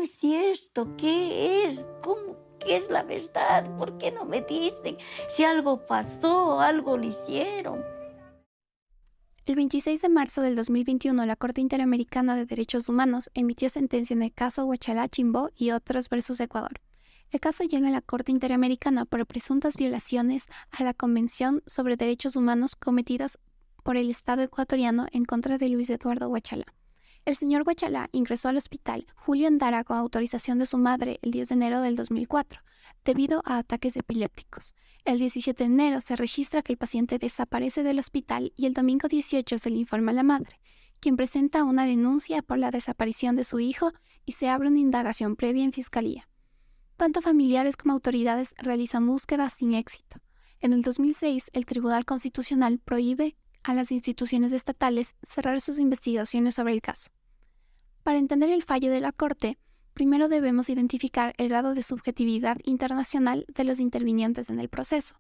es cierto? ¿Qué es? ¿Cómo? ¿Qué es la verdad? ¿Por qué no me dicen? Si algo pasó, algo le hicieron. El 26 de marzo del 2021, la Corte Interamericana de Derechos Humanos emitió sentencia en el caso Huachalá Chimbó y otros versus Ecuador. El caso llega a la Corte Interamericana por presuntas violaciones a la Convención sobre Derechos Humanos cometidas por el Estado ecuatoriano en contra de Luis Eduardo Huachalá. El señor Huachalá ingresó al hospital Julio Andara con autorización de su madre el 10 de enero del 2004, debido a ataques epilépticos. El 17 de enero se registra que el paciente desaparece del hospital y el domingo 18 se le informa a la madre, quien presenta una denuncia por la desaparición de su hijo y se abre una indagación previa en fiscalía. Tanto familiares como autoridades realizan búsquedas sin éxito. En el 2006, el Tribunal Constitucional prohíbe a las instituciones estatales cerrar sus investigaciones sobre el caso. Para entender el fallo de la Corte, primero debemos identificar el grado de subjetividad internacional de los intervinientes en el proceso.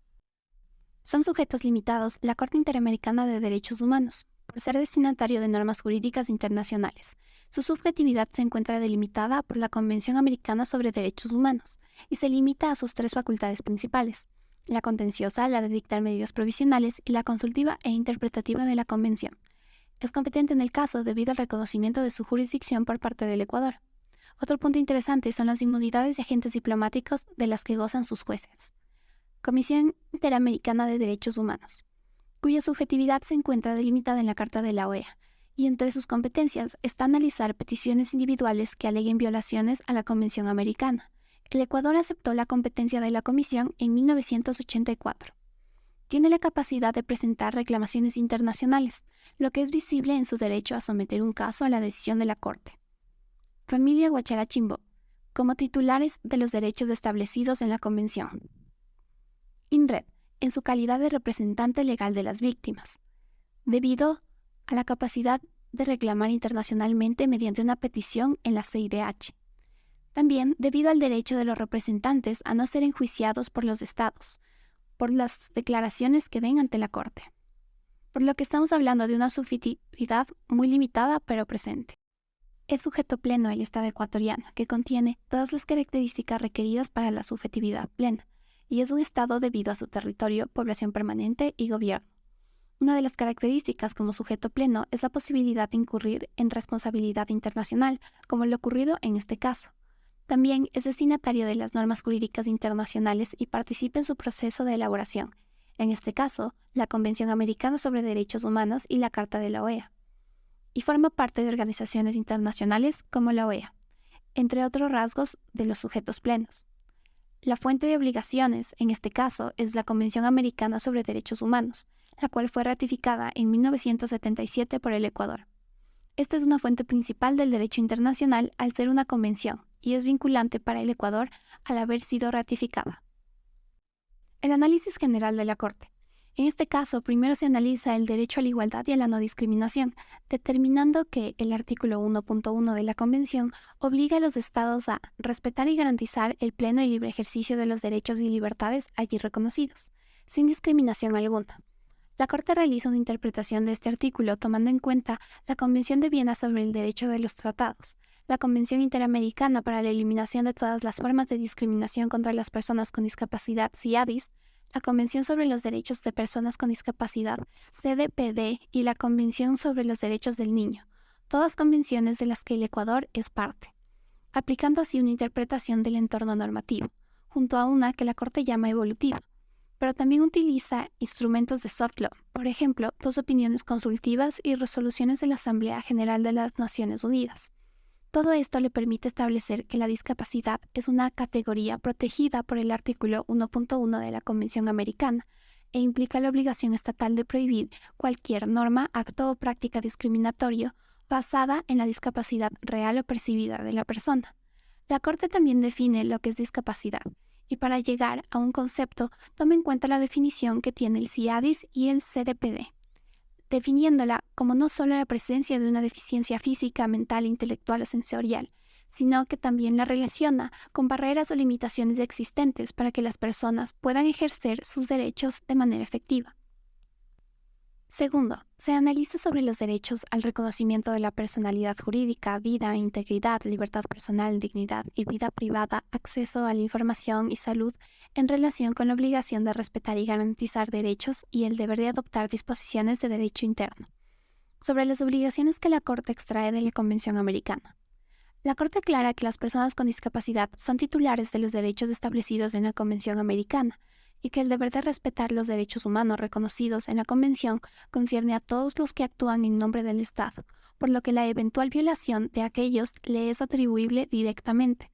Son sujetos limitados la Corte Interamericana de Derechos Humanos, por ser destinatario de normas jurídicas internacionales. Su subjetividad se encuentra delimitada por la Convención Americana sobre Derechos Humanos y se limita a sus tres facultades principales: la contenciosa, la de dictar medidas provisionales y la consultiva e interpretativa de la Convención. Es competente en el caso debido al reconocimiento de su jurisdicción por parte del Ecuador. Otro punto interesante son las inmunidades de agentes diplomáticos de las que gozan sus jueces. Comisión Interamericana de Derechos Humanos, cuya subjetividad se encuentra delimitada en la Carta de la OEA, y entre sus competencias está analizar peticiones individuales que aleguen violaciones a la Convención Americana. El Ecuador aceptó la competencia de la Comisión en 1984. Tiene la capacidad de presentar reclamaciones internacionales, lo que es visible en su derecho a someter un caso a la decisión de la Corte. Familia Huachalá Chimbó, como titulares de los derechos establecidos en la Convención. INRED, en su calidad de representante legal de las víctimas, debido a la capacidad de reclamar internacionalmente mediante una petición en la CIDH. También debido al derecho de los representantes a no ser enjuiciados por los estados, por las declaraciones que den ante la Corte. Por lo que estamos hablando de una subjetividad muy limitada pero presente. Es sujeto pleno el Estado ecuatoriano, que contiene todas las características requeridas para la subjetividad plena, y es un Estado debido a su territorio, población permanente y gobierno. Una de las características como sujeto pleno es la posibilidad de incurrir en responsabilidad internacional, como lo ocurrido en este caso. También es destinatario de las normas jurídicas internacionales y participa en su proceso de elaboración, en este caso, la Convención Americana sobre Derechos Humanos y la Carta de la OEA, y forma parte de organizaciones internacionales como la OEA, entre otros rasgos de los sujetos plenos. La fuente de obligaciones, en este caso, es la Convención Americana sobre Derechos Humanos, la cual fue ratificada en 1977 por el Ecuador. Esta es una fuente principal del derecho internacional al ser una convención y es vinculante para el Ecuador al haber sido ratificada. El análisis general de la Corte. En este caso, primero se analiza el derecho a la igualdad y a la no discriminación, determinando que el artículo 1.1 de la Convención obliga a los Estados a respetar y garantizar el pleno y libre ejercicio de los derechos y libertades allí reconocidos, sin discriminación alguna. La Corte realiza una interpretación de este artículo tomando en cuenta la Convención de Viena sobre el Derecho de los Tratados, la Convención Interamericana para la Eliminación de todas las formas de discriminación contra las personas con discapacidad CIADIS, la Convención sobre los Derechos de Personas con Discapacidad CDPD y la Convención sobre los Derechos del Niño, todas convenciones de las que el Ecuador es parte, aplicando así una interpretación del entorno normativo, junto a una que la Corte llama evolutiva, pero también utiliza instrumentos de soft law, por ejemplo, dos opiniones consultivas y resoluciones de la Asamblea General de las Naciones Unidas. Todo esto le permite establecer que la discapacidad es una categoría protegida por el artículo 1.1 de la Convención Americana e implica la obligación estatal de prohibir cualquier norma, acto o práctica discriminatorio basada en la discapacidad real o percibida de la persona. La Corte también define lo que es discapacidad, y para llegar a un concepto toma en cuenta la definición que tiene el CIADIS y el CDPD, definiéndola como no solo la presencia de una deficiencia física, mental, intelectual o sensorial, sino que también la relaciona con barreras o limitaciones existentes para que las personas puedan ejercer sus derechos de manera efectiva. Segundo, se analiza sobre los derechos al reconocimiento de la personalidad jurídica, vida, integridad, libertad personal, dignidad y vida privada, acceso a la información y salud en relación con la obligación de respetar y garantizar derechos y el deber de adoptar disposiciones de derecho interno. Sobre las obligaciones que la Corte extrae de la Convención Americana. La Corte aclara que las personas con discapacidad son titulares de los derechos establecidos en la Convención Americana y que el deber de respetar los derechos humanos reconocidos en la Convención concierne a todos los que actúan en nombre del Estado, por lo que la eventual violación de aquellos le es atribuible directamente.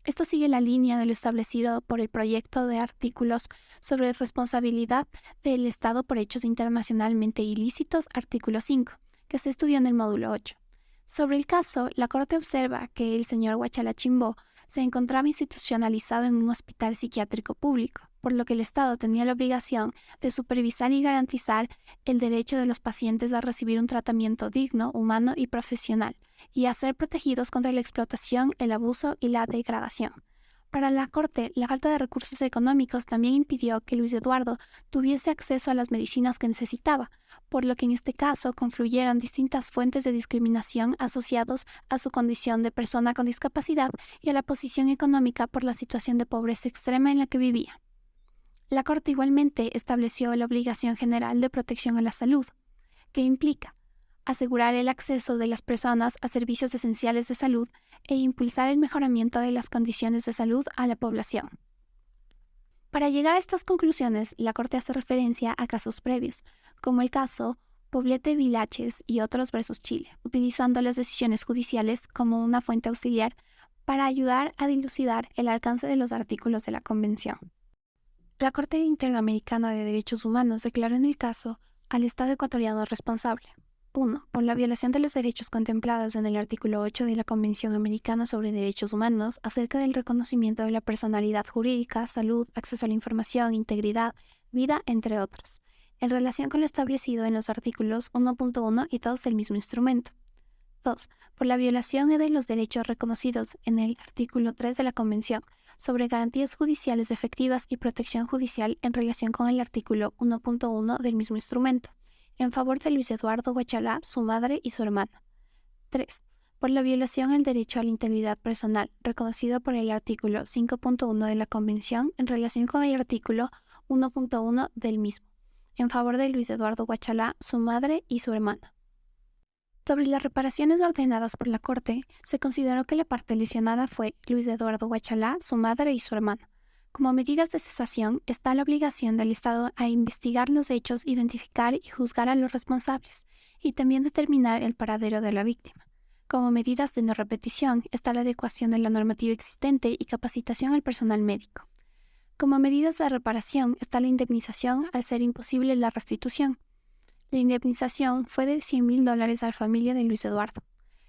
Esto sigue la línea de lo establecido por el proyecto de artículos sobre responsabilidad del Estado por hechos internacionalmente ilícitos, artículo 5, que se estudió en el módulo 8. Sobre el caso, la Corte observa que el señor Huachala Chimbó se encontraba institucionalizado en un hospital psiquiátrico público, por lo que el Estado tenía la obligación de supervisar y garantizar el derecho de los pacientes a recibir un tratamiento digno, humano y profesional, y a ser protegidos contra la explotación, el abuso y la degradación. Para la Corte, la falta de recursos económicos también impidió que Luis Eduardo tuviese acceso a las medicinas que necesitaba, por lo que en este caso confluyeron distintas fuentes de discriminación asociados a su condición de persona con discapacidad y a la posición económica por la situación de pobreza extrema en la que vivía. La Corte igualmente estableció la obligación general de protección a la salud, que implica asegurar el acceso de las personas a servicios esenciales de salud e impulsar el mejoramiento de las condiciones de salud a la población. Para llegar a estas conclusiones, la Corte hace referencia a casos previos, como el caso Poblete Vilaches y otros versus Chile, utilizando las decisiones judiciales como una fuente auxiliar para ayudar a dilucidar el alcance de los artículos de la Convención. La Corte Interamericana de Derechos Humanos declaró en el caso al Estado ecuatoriano responsable. 1. Por la violación de los derechos contemplados en el artículo 8 de la Convención Americana sobre Derechos Humanos acerca del reconocimiento de la personalidad jurídica, salud, acceso a la información, integridad, vida, entre otros, en relación con lo establecido en los artículos 1.1 y 2 del mismo instrumento. 2. Por la violación de los derechos reconocidos en el artículo 3 de la Convención sobre garantías judiciales efectivas y protección judicial en relación con el artículo 1.1 del mismo instrumento, en favor de Luis Eduardo Huachala, su madre y su hermana. 3. Por la violación al derecho a la integridad personal, reconocido por el artículo 5.1 de la Convención en relación con el artículo 1.1 del mismo, en favor de Luis Eduardo Huachala, su madre y su hermana. Sobre las reparaciones ordenadas por la Corte, se consideró que la parte lesionada fue Luis Eduardo Huachala, su madre y su hermana. Como medidas de cesación, está la obligación del Estado a investigar los hechos, identificar y juzgar a los responsables, y también determinar el paradero de la víctima. Como medidas de no repetición, está la adecuación de la normativa existente y capacitación al personal médico. Como medidas de reparación, está la indemnización al ser imposible la restitución. La indemnización fue de $100,000 a la familia de Luis Eduardo.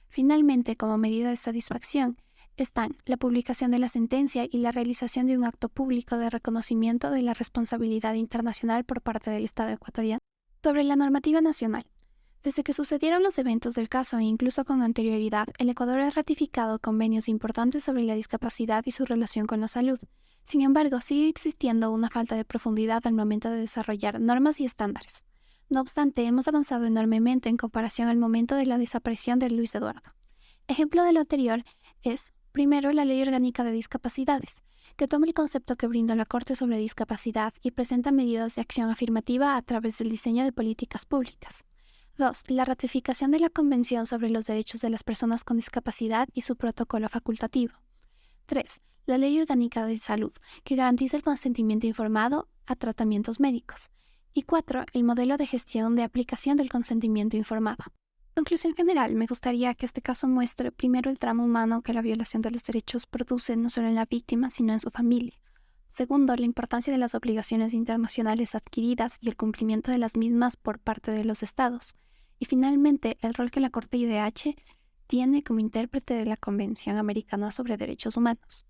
Finalmente, como medida de satisfacción, están la publicación de la sentencia y la realización de un acto público de reconocimiento de la responsabilidad internacional por parte del Estado ecuatoriano. Sobre la normativa nacional. Desde que sucedieron los eventos del caso e incluso con anterioridad, el Ecuador ha ratificado convenios importantes sobre la discapacidad y su relación con la salud. Sin embargo, sigue existiendo una falta de profundidad al momento de desarrollar normas y estándares. No obstante, hemos avanzado enormemente en comparación al momento de la desaparición de Luis Eduardo. Ejemplo de lo anterior es, primero, la Ley Orgánica de Discapacidades, que toma el concepto que brinda la Corte sobre discapacidad y presenta medidas de acción afirmativa a través del diseño de políticas públicas. 2. La ratificación de la Convención sobre los Derechos de las Personas con Discapacidad y su protocolo facultativo. 3. La Ley Orgánica de Salud, que garantiza el consentimiento informado a tratamientos médicos. Y 4. El modelo de gestión de aplicación del consentimiento informado. En conclusión general, me gustaría que este caso muestre primero el drama humano que la violación de los derechos produce no solo en la víctima, sino en su familia. Segundo, la importancia de las obligaciones internacionales adquiridas y el cumplimiento de las mismas por parte de los estados. Y finalmente, el rol que la Corte IDH tiene como intérprete de la Convención Americana sobre Derechos Humanos.